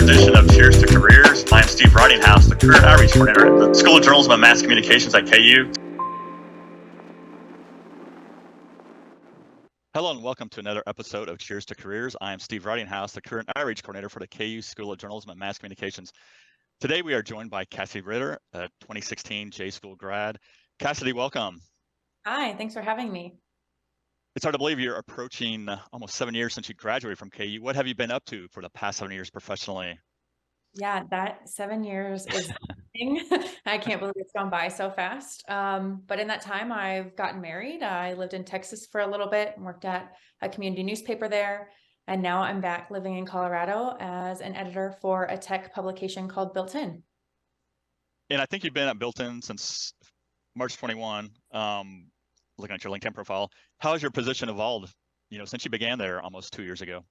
edition of Cheers to Careers. I'm Steve Ridinghouse, the Career Outreach Coordinator at the School of Journalism and Mass Communications at KU. Hello and welcome to another episode of Cheers to Careers. I am Steve Ridinghouse, the Career Outreach Coordinator for the KU School of Journalism and Mass Communications. Today we are joined by Cassidy Ritter, a 2016 J School grad. Cassidy, welcome. Hi, thanks for having me. It's hard to believe you're approaching almost 7 years since you graduated from KU. What have you been up to for the past 7 years professionally? Yeah, that 7 years is amazing. I can't believe it's gone by so fast. But in that time, I've gotten married. I lived in Texas for a little bit and worked at a community newspaper there. And now I'm back living in Colorado as an editor for a tech publication called Built In. And I think you've been at Built In since March 21, looking at your LinkedIn profile. How has your position evolved, since you began there almost 2 years ago?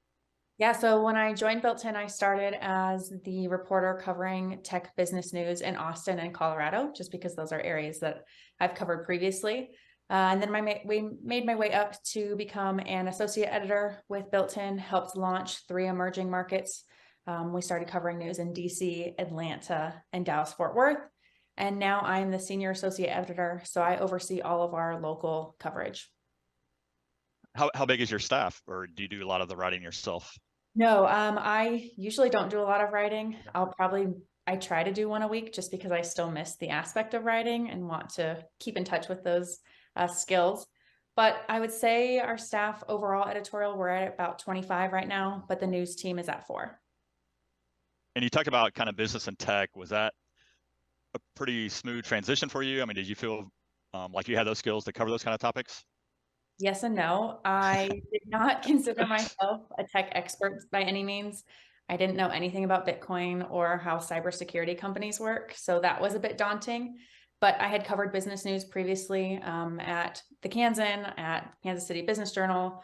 Yeah, so when I joined Built In, I started as the reporter covering tech business news in Austin and Colorado, just because those are areas that I've covered previously. And then we made my way up to become an associate editor with Built In, helped launch 3 emerging markets. We started covering news in DC, Atlanta, and Dallas-Fort Worth. And now I'm the senior associate editor, so I oversee all of our local coverage. How big is your staff, or do you do a lot of the writing yourself? No, I usually don't do a lot of writing. I try to do one a week just because I still miss the aspect of writing and want to keep in touch with those skills. But I would say our staff overall editorial, we're at about 25 right now, but the news team is at 4. And you talked about kind of business and tech. Was that a pretty smooth transition for you? I mean, did you feel like you had those skills to cover those kind of topics? Yes and no. I did not consider myself a tech expert by any means. I didn't know anything about Bitcoin or how cybersecurity companies work, so that was a bit daunting. But I had covered business news previously at the Kansan, at Kansas City Business Journal,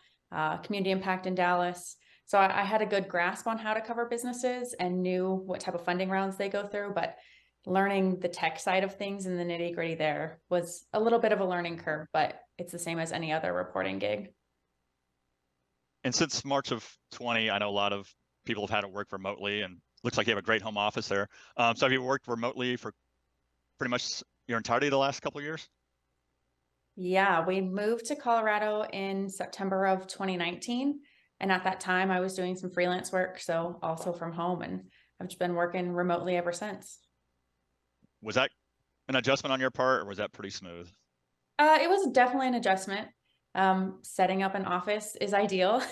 Community Impact in Dallas. So I had a good grasp on how to cover businesses and knew what type of funding rounds they go through. But learning the tech side of things and the nitty-gritty there was a little bit of a learning curve, but it's the same as any other reporting gig. And since March of 20, I know a lot of people have had to work remotely, and looks like you have a great home office there. So have you worked remotely for pretty much your entirety of the last couple of years? Yeah, we moved to Colorado in September of 2019. And at that time, I was doing some freelance work, so also from home, and I've just been working remotely ever since. Was that an adjustment on your part, or was that pretty smooth? It was definitely an adjustment. Setting up an office is ideal.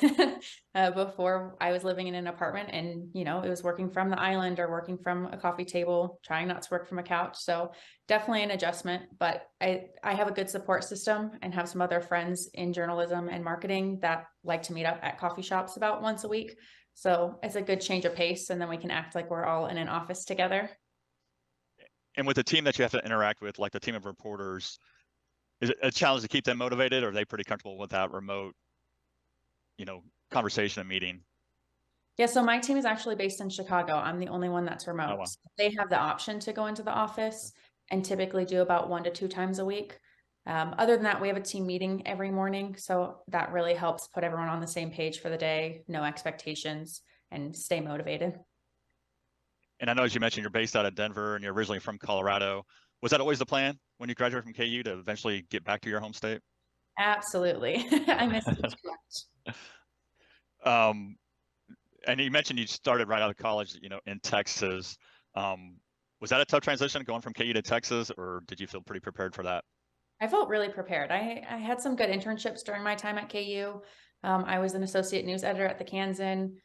Before I was living in an apartment and, it was working from the island or working from a coffee table, trying not to work from a couch. So definitely an adjustment, but I have a good support system and have some other friends in journalism and marketing that like to meet up at coffee shops about once a week. So it's a good change of pace, and then we can act like we're all in an office together. And with the team that you have to interact with, like the team of reporters, is it a challenge to keep them motivated, or are they pretty comfortable with that remote, conversation and meeting? Yeah, so my team is actually based in Chicago. I'm the only one that's Oh, remote. wow. So they have the option to go into the office and typically do about 1 to 2 times a week. Other than that, we have a team meeting every morning. So that really helps put everyone on the same page for the day, no expectations, and stay motivated. And I know, as you mentioned, you're based out of Denver and you're originally from Colorado. Was that always the plan when you graduated from KU to eventually get back to your home state? Absolutely. I miss it too much. Um, and you mentioned you started right out of college, in Texas. Was that a tough transition going from KU to Texas, or did you feel pretty prepared for that? I felt really prepared. I had some good internships during my time at KU. I was an associate news editor at the Kansan.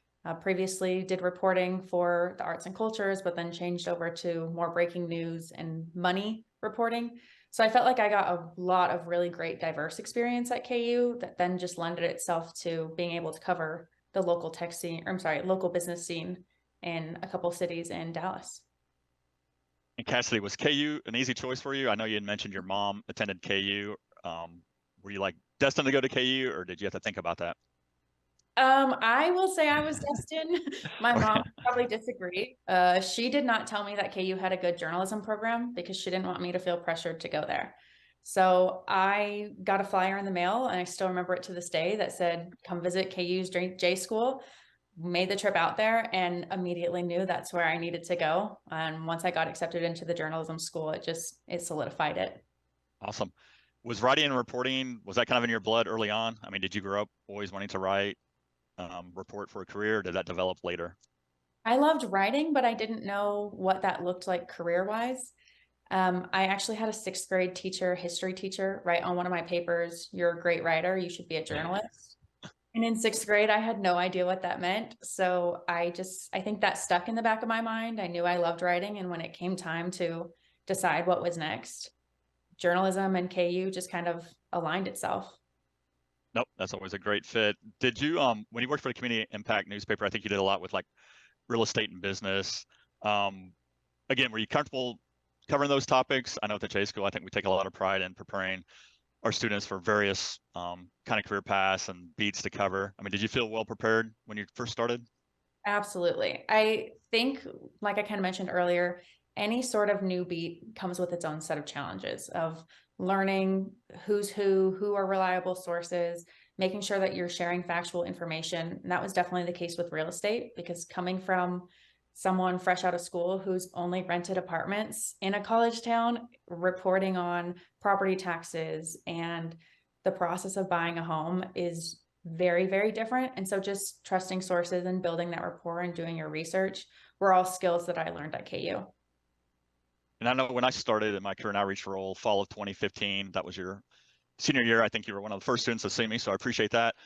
Previously did reporting for the arts and cultures, but then changed over to more breaking news and money reporting. So I felt like I got a lot of really great diverse experience at KU that then just lended itself to being able to cover the local tech scene, or I'm sorry, local business scene in a couple cities in Dallas. And Cassidy, was KU an easy choice for you? I know you had mentioned your mom attended KU. Were you like destined to go to KU, or did you have to think about that? I will say I was destined. My mom probably disagree. She did not tell me that KU had a good journalism program because she didn't want me to feel pressured to go there. So I got a flyer in the mail, and I still remember it to this day, that said, "Come visit KU's J School." made the trip out there and immediately knew that's where I needed to go. And once I got accepted into the journalism school, it solidified it. Awesome. Was writing and reporting, was that kind of in your blood early on? I mean, did you grow up always wanting to write, report for a career? Or did that develop later? I loved writing, but I didn't know what that looked like career-wise. I actually had a sixth grade teacher, history teacher, write on one of my papers, "You're a great writer, you should be a journalist." And in sixth grade, I had no idea what that meant. So I think that stuck in the back of my mind. I knew I loved writing. And when it came time to decide what was next, journalism and KU just kind of aligned itself. Nope, that's always a great fit. Did you, when you worked for the community impact newspaper, I think you did a lot with like real estate and business. Again, were you comfortable covering those topics? I know at the J School, I think we take a lot of pride in preparing our students for various kind of career paths and beats to cover. I mean, did you feel well prepared when you first started? Absolutely. I think, like I kind of mentioned earlier, any sort of new beat comes with its own set of challenges of learning who's who are reliable sources, making sure that you're sharing factual information. And that was definitely the case with real estate, because coming from someone fresh out of school who's only rented apartments in a college town, reporting on property taxes and the process of buying a home is very, very different. And so just trusting sources and building that rapport and doing your research were all skills that I learned at KU. And I know when I started in my career and outreach role, fall of 2015, that was your senior year. I think you were one of the first students to see me, so I appreciate that.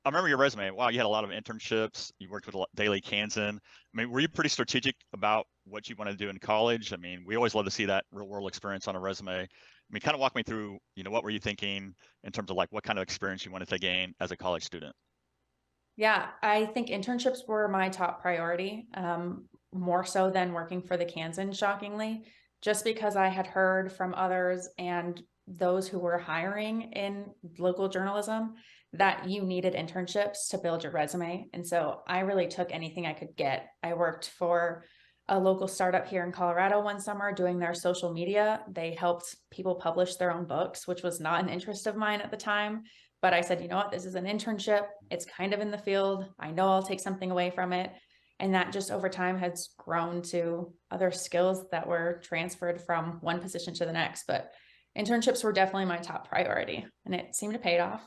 I remember your resume. Wow, you had a lot of internships. You worked with Daily Kansan. I mean, were you pretty strategic about what you wanted to do in college? I mean, we always love to see that real world experience on a resume. I mean, kind of walk me through, what were you thinking in terms of like what kind of experience you wanted to gain as a college student? Yeah, I think internships were my top priority, more so than working for the Kansan, shockingly, just because I had heard from others and those who were hiring in local journalism that you needed internships to build your resume. And so I really took anything I could get. I worked for a local startup here in Colorado one summer doing their social media. They helped people publish their own books, which was not an interest of mine at the time. But I said, you know what, this is an internship. It's kind of in the field. I know I'll take something away from it. And that just over time has grown to other skills that were transferred from one position to the next. But internships were definitely my top priority, and it seemed to pay off.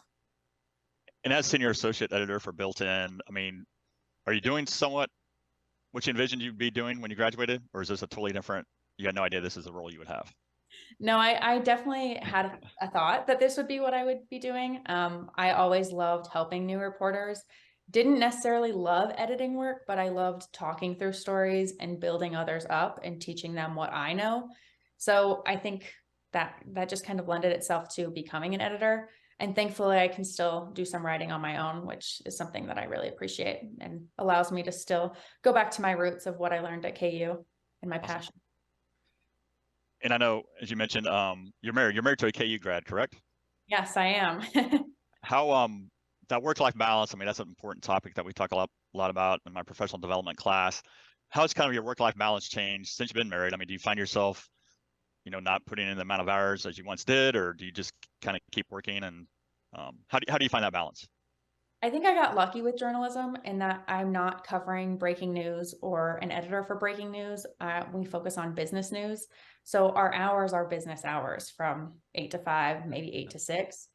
And as senior associate editor for Built In, I mean, are you doing somewhat what you envisioned you'd be doing when you graduated, or is this a totally different? You had no idea this is the role you would have. No, I definitely had a thought that this would be what I would be doing. I always loved helping new reporters. Didn't necessarily love editing work, but I loved talking through stories and building others up and teaching them what I know. So I think that just kind of lended itself to becoming an editor. And thankfully, I can still do some writing on my own, which is something that I really appreciate and allows me to still go back to my roots of what I learned at KU and my Awesome. passion. And I know, as you mentioned, you're married. You're married to a KU grad, correct? Yes, I am. How that work-life balance? I mean, that's an important topic that we talk a lot about in my professional development class. How's kind of your work-life balance changed since you've been married? I mean, do you find yourself, not putting in the amount of hours as you once did, or do you just kind of keep working? And how do you find that balance? I think I got lucky with journalism in that I'm not covering breaking news or an editor for breaking news. We focus on business news. So our hours are business hours from 8 to 5, maybe 8 to 6.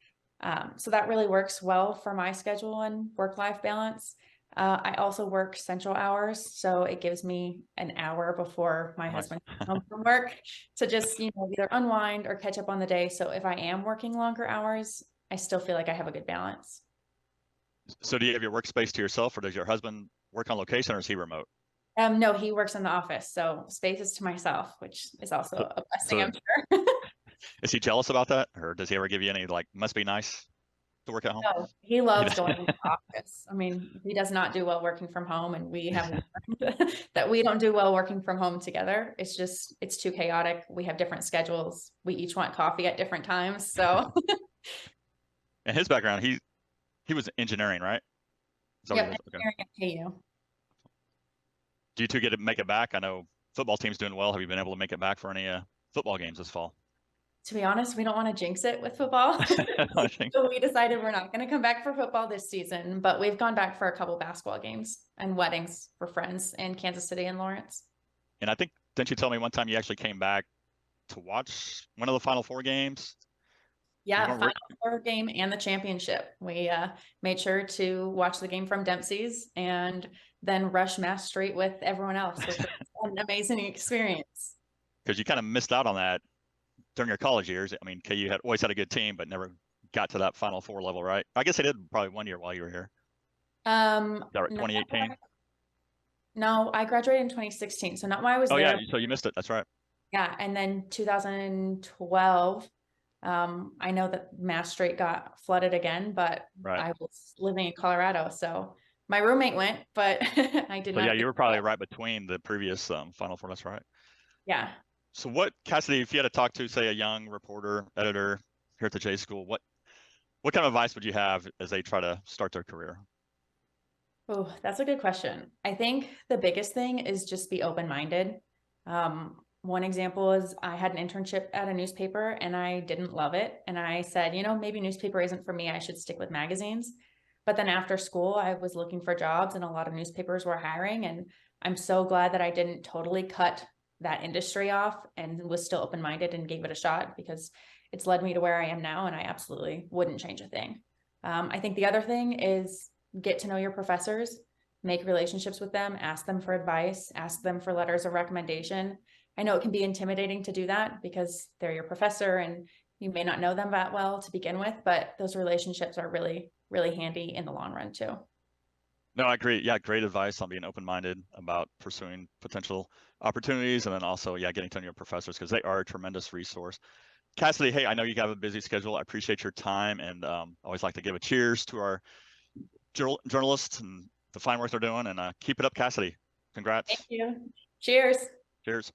So that really works well for my schedule and work-life balance. I also work central hours, so it gives me an hour before my Oh, nice. husband comes home from work to just, either unwind or catch up on the day. So if I am working longer hours, I still feel like I have a good balance. So do you have your workspace to yourself, or does your husband work on location, or is he remote? No, he works in the office, so space is to myself, which is also So, a blessing, so I'm sure. is he jealous about that, or does he ever give you any like, must be nice to work at home? No, he He loves does. going to the office. I mean, he does not do well working from home, and we have learned that we don't do well working from home together. It's too chaotic. We have different schedules. We each want coffee at different times. So, And his background, he was engineering, right? Is that what he yep, was? Okay. engineering at KU. Do you two get to make it back? I know football team's doing well. Have you been able to make it back for any football games this fall? To be honest, we don't want to jinx it with football. So we decided we're not going to come back for football this season, but we've gone back for a couple basketball games and weddings for friends in Kansas City and Lawrence. And I think, didn't you tell me one time you actually came back to watch one of the Final Four games? Yeah, Final Four game and the championship. We made sure to watch the game from Dempsey's and then rush Mass Street with everyone else, which was an amazing experience. Because you kind of missed out on that during your college years. I mean, KU had always had a good team, but never got to that Final Four level, right? I guess they did probably 1 year while you were here. Right, 2018? No, I graduated in 2016, so not when I was there. Oh yeah, so you missed it. That's right. Yeah, and then 2012, I know that Mass Street got flooded again, but I was living in Colorado, so my roommate went, but I did not. Yeah, you were probably right between the previous Final Four. That's right. Yeah. So what, Cassidy, if you had to talk to, say, a young reporter, editor here at the J School, what kind of advice would you have as they try to start their career? Oh, that's a good question. I think the biggest thing is just be open-minded. One example is I had an internship at a newspaper and I didn't love it. And I said, you know, maybe newspaper isn't for me. I should stick with magazines. But then after school, I was looking for jobs and a lot of newspapers were hiring. And I'm so glad that I didn't totally cut that industry off and was still open-minded and gave it a shot, because it's led me to where I am now and I absolutely wouldn't change a thing. I think the other thing is get to know your professors, make relationships with them, ask them for advice, ask them for letters of recommendation. I know it can be intimidating to do that because they're your professor and you may not know them that well to begin with, but those relationships are really, really handy in the long run too. No, I agree. Yeah, great advice on being open-minded about pursuing potential opportunities, and then also, yeah, getting to know your professors because they are a tremendous resource. Cassidy, hey, I know you have a busy schedule. I appreciate your time, and always like to give a cheers to our journalists and the fine work they're doing, and keep it up, Cassidy. Congrats. Thank you. Cheers. Cheers.